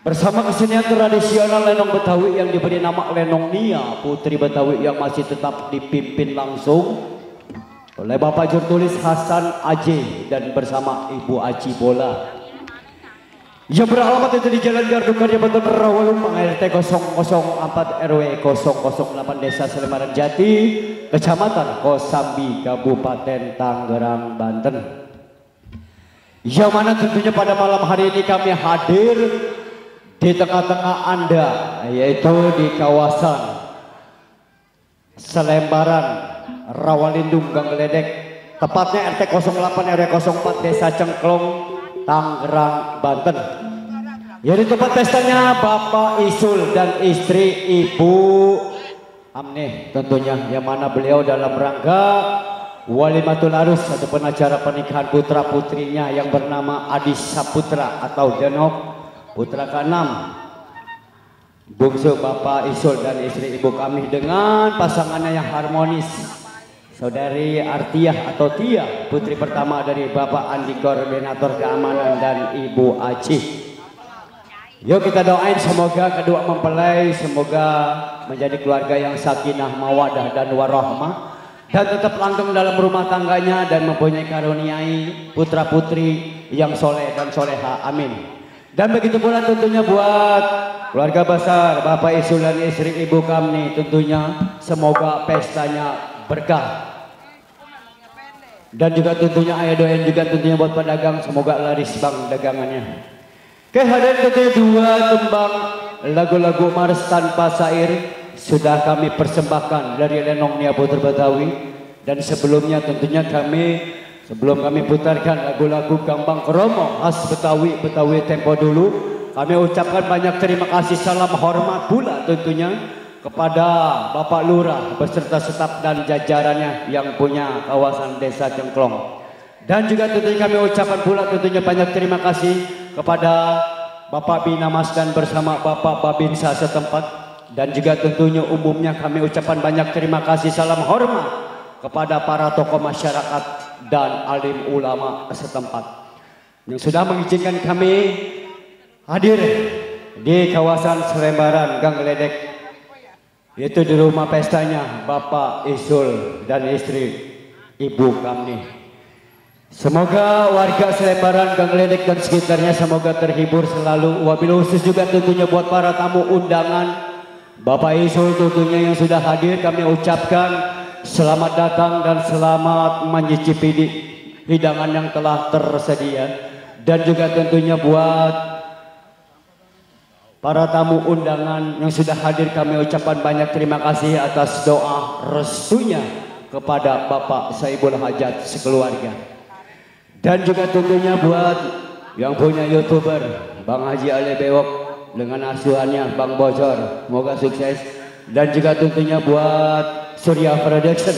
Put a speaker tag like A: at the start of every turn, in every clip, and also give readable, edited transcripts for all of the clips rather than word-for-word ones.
A: Bersama kesenian tradisional lenong Betawi yang diberi nama Lenong Nia, putri Betawi yang masih tetap dipimpin langsung oleh Bapak Jurtulis Hasan Aji dan bersama Ibu Aji Bola. Yang beralamat itu di Jalan Gardukarya Beton Rawalumang RT 004 RW 008 Desa Selembaran Jati, Kecamatan Kosambi, Kabupaten Tangerang, Banten. Yang mana tentunya pada malam hari ini kami hadir di tengah-tengah Anda, yaitu di kawasan Selembaran Rawalindung Gang Geledek, tepatnya RT 08 RW 04 Desa Cengklong, Tangerang, Banten. Jadi tempat pestanya Bapak Isul dan istri Ibu Amnih tentunya, yang mana beliau dalam rangka walimatul arus ataupun acara pernikahan putra putrinya yang bernama Adi Saputra atau Denok, putra ke-6 bungsu Bapak Isul dan istri Ibu kami dengan pasangannya yang harmonis, Saudari Artiah atau Tia, putri pertama dari Bapak Andi Koordinator Keamanan dan Ibu Aci. Yuk kita doain semoga kedua mempelai semoga menjadi keluarga yang sakinah, mawadah dan warahmah, dan tetap langgeng dalam rumah tangganya dan mempunyai karuniai putra putri yang soleh dan soleha, amin. Dan begitu pula tentunya buat keluarga besar Bapak Isul dan istri Ibu kami, tentunya semoga pestanya berkah. Dan juga tentunya ayah doain juga tentunya buat pedagang semoga laris bang dagangannya. Oke, hadir tentunya dua tembang lagu-lagu Mars Tanpa Sair sudah kami persembahkan dari Lenong Nia Putri Betawi. Dan sebelumnya tentunya sebelum kami putarkan lagu-lagu Gambang Kromo khas Betawi, Betawi tempo dulu, kami ucapkan banyak terima kasih, salam hormat pula tentunya kepada Bapak Lurah beserta staf dan jajarannya yang punya kawasan Desa Cengklong. Dan juga tentunya kami ucapkan pula tentunya banyak terima kasih kepada Bapak Binamas dan bersama Bapak Babinsa setempat. Dan juga tentunya umumnya kami ucapkan banyak terima kasih, salam hormat kepada para tokoh masyarakat dan alim ulama setempat yang sudah mengizinkan kami hadir di kawasan Selembaran Gang Geledek, yaitu di rumah pestanya Bapak Isul dan istri Ibu kami. Semoga warga Selembaran Gang Geledek dan sekitarnya semoga terhibur selalu. Wabil khusus juga tentunya buat para tamu undangan Bapak Isul tentunya yang sudah hadir, kami ucapkan selamat datang dan selamat mencicipi hidangan yang telah tersedia. Dan juga tentunya buat para tamu undangan yang sudah hadir kami ucapkan banyak terima kasih atas doa restunya kepada Bapak Saibul Hajat sekeluarga. Dan juga tentunya buat yang punya YouTuber Bang Haji Ali Bewok dengan asuhannya Bang Bocor, semoga sukses. Dan juga tentunya buat Surya Production,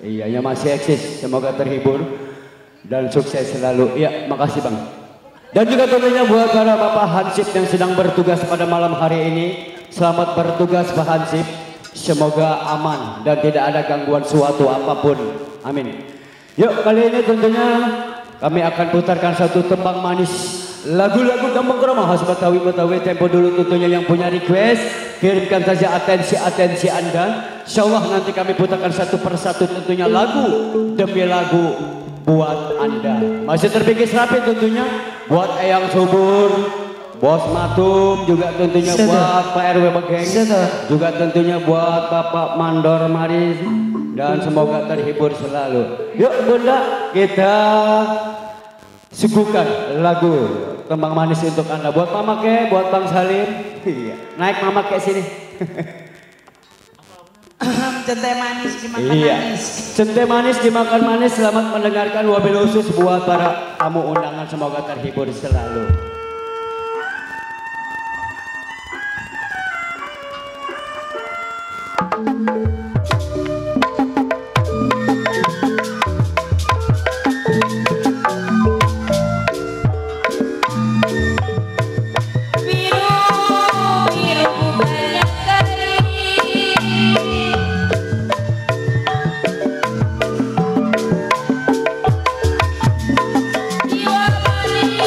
A: iya yang masih eksis, semoga terhibur dan sukses selalu. Ya, makasih Bang. Dan juga tentunya buat para Bapak Hansip yang sedang bertugas pada malam hari ini, selamat bertugas Pak Hansip, semoga aman dan tidak ada gangguan suatu apapun, amin. Yuk kali ini tentunya kami akan putarkan satu tembang manis lagu-lagu Gambang Kromo khas Betawi, Betawi tempo dulu tentunya. Yang punya request kirimkan saja atensi Anda, insyaallah nanti kami putarkan satu persatu tentunya lagu demi lagu buat Anda. Masih terpikir rapi tentunya buat Eyang Subur, Bos Matum, juga tentunya buat Pak RW Begeng, juga tentunya buat Bapak Mandor Maris, dan semoga terhibur selalu. Yuk Bunda, kita suguhkan lagu tembang manis untuk Anda. Buat Mama Ke, buat Bang Salim. Iya. Naik Mama Ke sini.
B: Centai manis dimakan manis.
A: Centai manis dimakan manis. Selamat mendengarkan, wabil khusus buat para tamu undangan semoga terhibur selalu.
C: Jiwa manis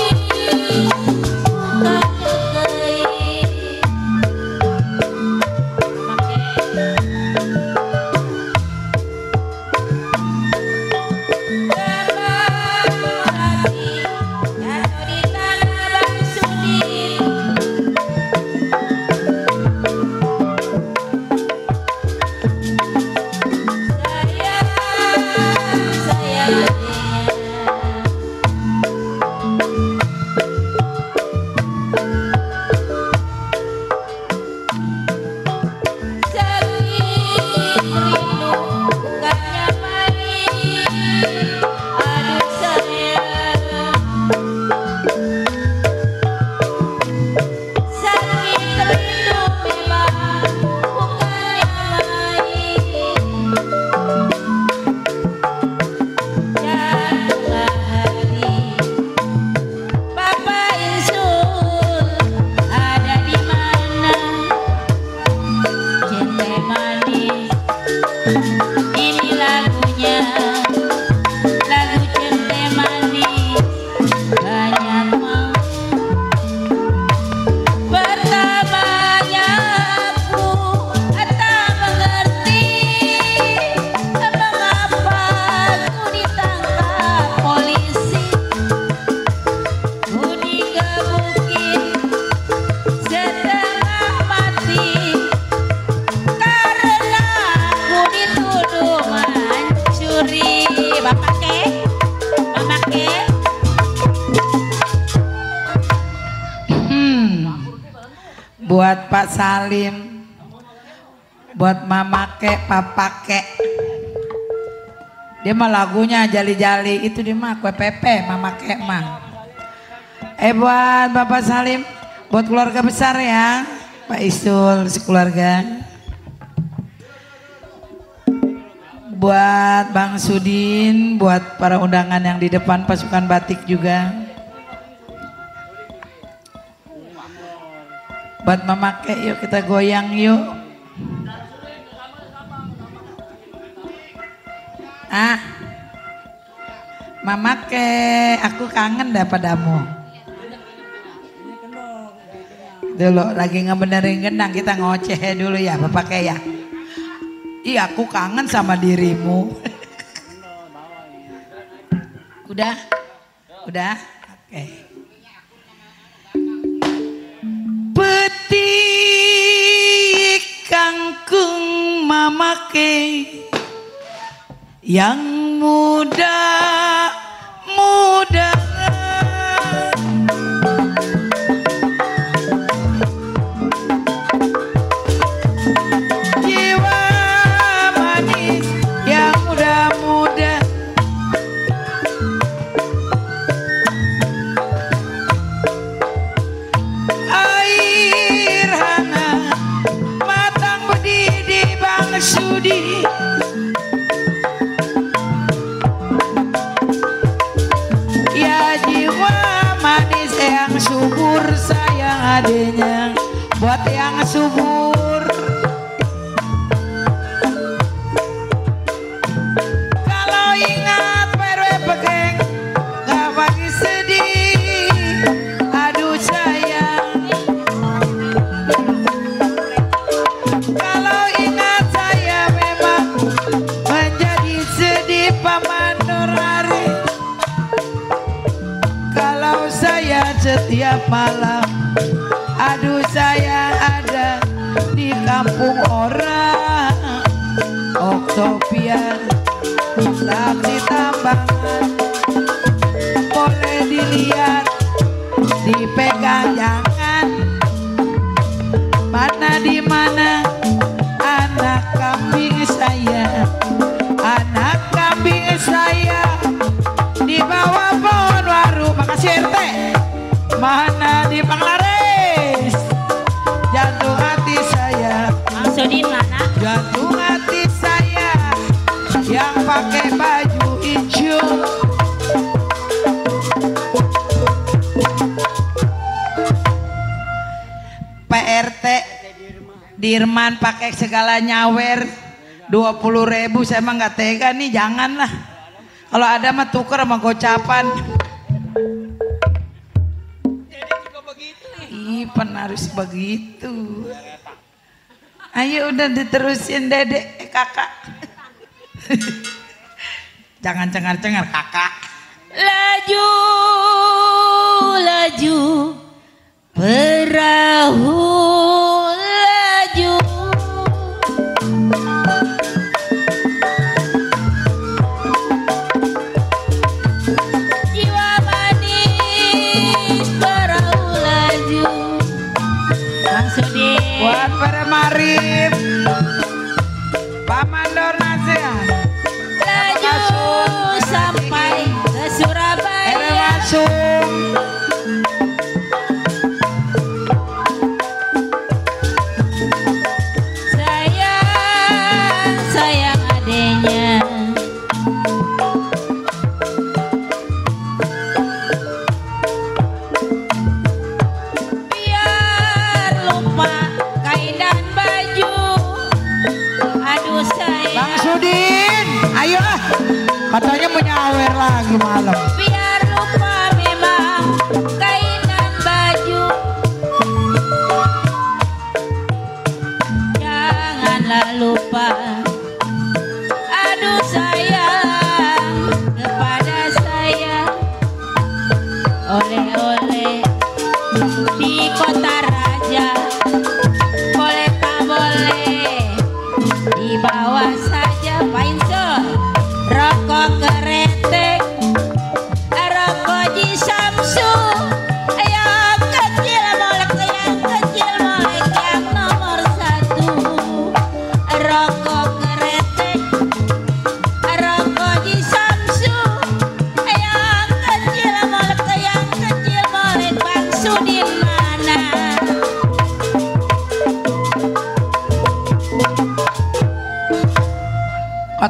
B: buat Pak Salim, buat Mama Kek, Papa Kek. Dia mah lagunya jali-jali itu dia mah kue pepe Mama Kek mah. Buat Bapak Salim, buat keluarga besar ya, Pak Isul sekeluarga. Buat Bang Sudin, buat para undangan yang di depan pasukan batik juga. Buat Mama Kek, yuk kita goyang yuk. Mama Kek, aku kangen dah padamu. Dulu lagi ngebenerin gendang, kita ngoceh dulu ya Bapak Kek ya. Iya, aku kangen sama dirimu. Udah? Udah? Oke. Petik kangkung Mama Kek yang muda-muda, jiwa manis yang muda-muda, air hangat matang berdiri Bang Sudi. Ya jiwa manis yang subur sayang adanya, buat yang subur. Kalau ingat perwe pegeng gak bagi sedih, aduh sayang. Kalau ingat saya memang menjadi sedih Paman Nurari. Kalau saya setiap malam, aduh saya ada di kampung orang. Oktopian saksi tambangan, boleh dilihat, dipegang jangan. Mana di mana anak kambing saya, anak kambing saya di bawah pohon waru. Makasih RT. Mana di Panglaris jantung hati saya,
C: Maksudin mana?
B: jantung hati saya yang pakai baju hijau. PRT Dirman pakai segala nyawer 20.000, saya emang nggak tega nih, janganlah. Kalau ada mah tuker sama gocapan. Ih, harus begitu. Ayo udah diterusin Dedek, kakak. Jangan cengar-cengar kakak.
C: Laju, laju, perahu laju. Jiwa manis perahu laju. Maksudin.
B: Buat para marip, Paman Dornasian.
C: Laju sampai ke Surabaya.
B: Masuk.
C: Sayang, sayang adenya. Biar lupa kain dan baju. Aduh sayang.
B: Bang Sudin, ayo lah. Katanya mau nyawer lagi malam.
C: Biar lupa memang kain dan baju. Janganlah lupa. Aduh sayang kepada saya. Oleh-oleh di kota raja. Boleh tak boleh, dibawa saja Pak Insol. Rokok keretek,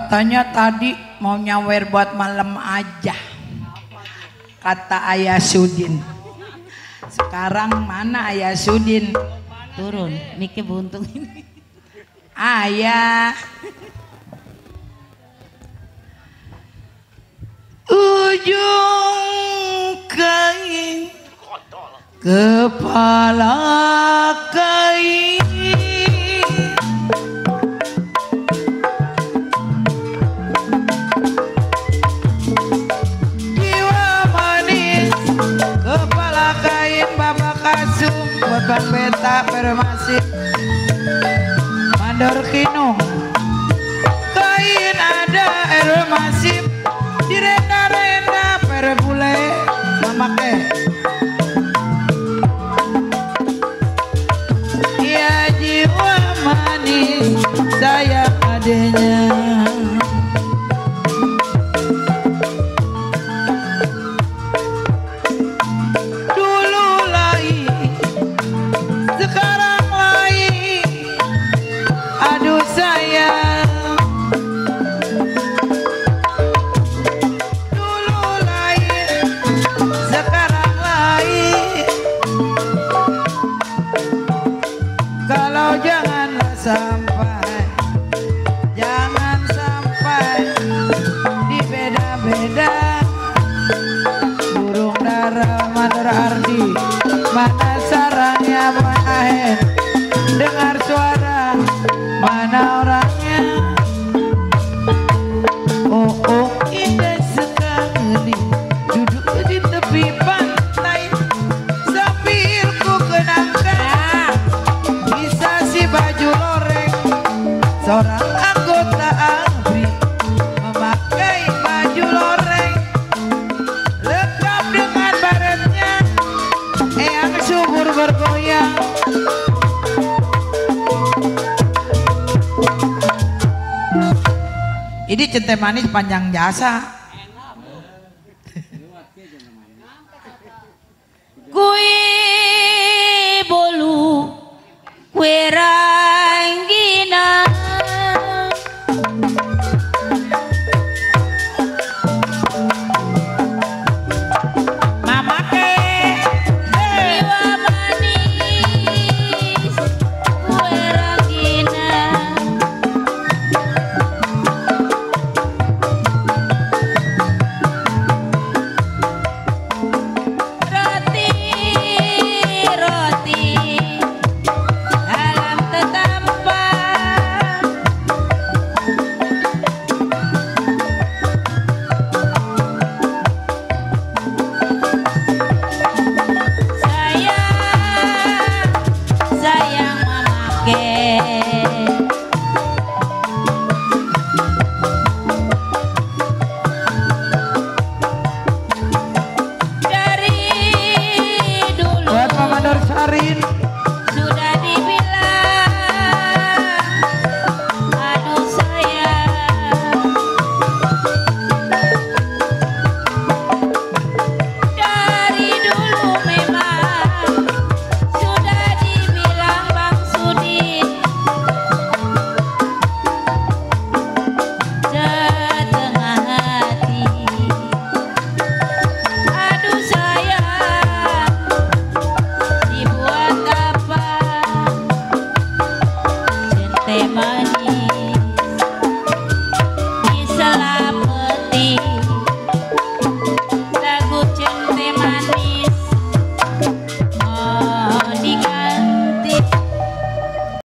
B: Katanya tadi mau nyawer buat malam aja, kata Ayah Sudin. Sekarang mana Ayah Sudin?
C: Turun, miknya buntung ini.
B: Ayah. Ujung kain, kepala kain. Bang beta permasif mandor kinung kain ada masif direnda-renda perbule memakai ya jiwa manis sayang adanya. Jangan sampai dibeda-beda. Burung dara Mandor Ardi, mana sarangnya mahen? Dengar suara, mana orangnya? Oh oh indah sekali, duduk di tepi pantai sambil ku kenangkan bisa si baju loreng. Seorang anggota ABRI memakai baju loreng lengkap dengan baretnya, yang subur bergoyang. Ini centeh manis panjang jasa.